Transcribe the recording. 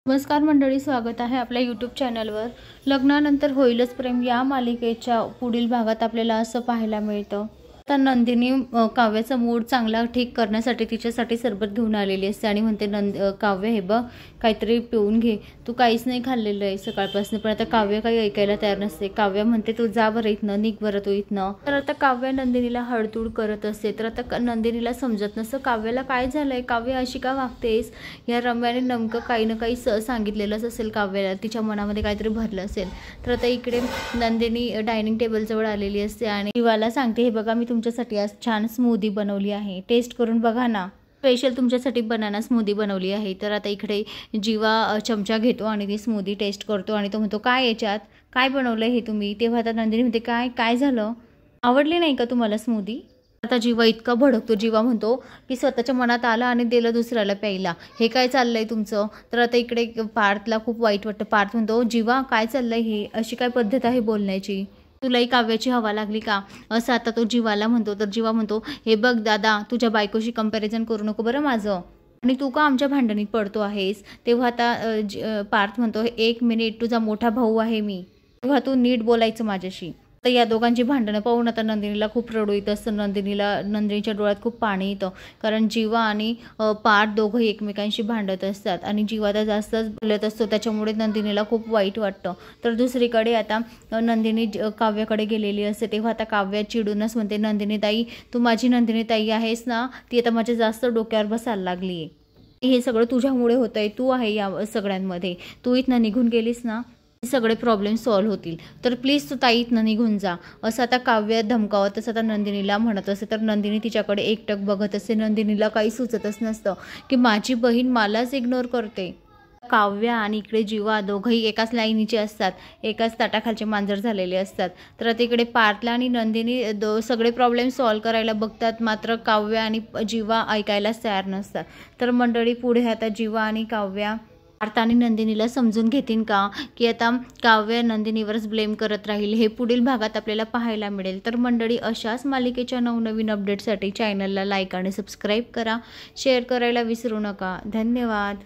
नमस्कार मंडळी, स्वागत आहे आपल्या यूट्यूब चॅनलवर। लग्नानंतर होईलच प्रेम या मालिकेच्या पुढील भागात आपल्याला असं पाहायला मिळतं। आता नंदिनी काव्याचा मूड चांगला ठीक करण्यासाठी तिच्यासाठी सरबत घेऊन आलेली असते आणि म्हणते, काव्य हे बघ, काहीतरी पिऊन घे, तू काहीच नाही खाल्लेलं आहे सकाळपासून। पण आता काव्य काही ऐकायला तयार नसते। काव्य म्हणते, तू जा बरं इथनं, निघ बरं तू इथनं। तर आता काव्य नंदिनीला हळतूड करत असते। तर आता नंदिनीला समजत नसतं काव्याला काय झालंय, काव्य अशी का वागतेस। या रम्याने नेमकं काही ना काही सांगितलेलंच असेल काव्याला, तिच्या मनामध्ये काहीतरी भरलं असेल। तर आता इकडे नंदिनी डायनिंग टेबल जवळ आलेली असते आणि जीवाला सांगते, हे बघा मी तुमच्यासाठी आज छान स्मूदी बनवली आहे, टेस्ट करून बघा ना, स्पेशल तुमच्यासाठी बनाना स्मूदी बनवली आहे। तर आता इकडे जीवा चमचा घेतो आणि ती स्मूदी टेस्ट करतो आणि तो म्हणतो, काय याच्यात काय बनवलं हे तुम्ही। तेव्हा आता नंदिनी म्हणते, काय काय झालं, आवडली नाही का तुम्हाला स्मूदी। आता जीवा इतका भडकतो, जीवा म्हणतो की स्वतःच्या मनात आला आणि दिलं दुसऱ्याला प्यायला, हे काय चाललंय तुमचं। तर आता इकडे पार्थला खूप वाईट वाटतं। पार्थ म्हणतो, जीवा काय चाललंय हे, अशी काय पद्धत आहे बोलण्याची, तुलाही काव्याची हवा लागली का, असं आता तो जीवाला म्हणतो। तर जीवा म्हणतो, हे बघ दादा, तुझ्या बायकोशी कंपॅरिझन करू नको बरं माझं, आणि तू का आमच्या भांडणीत पडतो आहेस। तेव्हा आता पार्थ म्हणतो, एक मिनिट, तुझा मोठा भाऊ आहे मी, तेव्हा तू नीट बोलायचं माझ्याशी। तर या दोघांची भांडणं पाहून आता नंदिनीला खूप रडू येत असतं। नंदिनीच्या डोळ्यात खूप पाणी येतं, कारण जीवा आणि पार्थ दोघंही एकमेकांशी भांडत असतात आणि जीवा तर जास्तच बोलत असतो, त्याच्यामुळे नंदिनीला खूप वाईट वाटतं। तर दुसरीकडे आता नंदिनी काव्याकडे गेलेली असते। तेव्हा आता काव्या चिडूनच म्हणते, नंदिनी ताई, तू माझी नंदिनी ताई आहेस ना, ती आता माझ्या जास्त डोक्यावर बसायला लागली आहे, हे सगळं तुझ्यामुळे होतंय, तू आहे या सगळ्यांमध्ये, तू इथनं निघून गेलीस ना सगळे प्रॉब्लेम सॉल्व्ह होतील, तर प्लीज तू ताई इथनं निघून जा, असं आता काव्य धमकावतच आता नंदिनीला म्हणत असते। तर नंदिनी तिच्याकडे एकटक बघत असते। नंदिनीला काही सुचतच नसतं की माझी बहीण मलाच इग्नोर करते। काव्य आणि इकडे जीवा दोघंही एकाच लाईनीचे असतात, एकाच ताटाखालचे मांजर झालेले असतात। तर आता इकडे पार्थला आणि नंदिनी सगळे प्रॉब्लेम सॉल्व्ह करायला बघतात, मात्र काव्य आणि जीवा ऐकायलाच तयार नसतात। तर मंडळी, पुढे आता जीवा आणि काव्या पार्थ आणि नंदिनीला समजून घेतील का, की आता काव्य नंदिनीवरच ब्लेम करत राहील, हे पुढील भागात आपल्याला पाहायला मिळेल। तर मंडळी, अशाच मालिकेच्या नवनवीन अपडेटसाठी चॅनलला लाईक आणि सबस्क्राईब करा, शेअर करायला विसरू नका। धन्यवाद।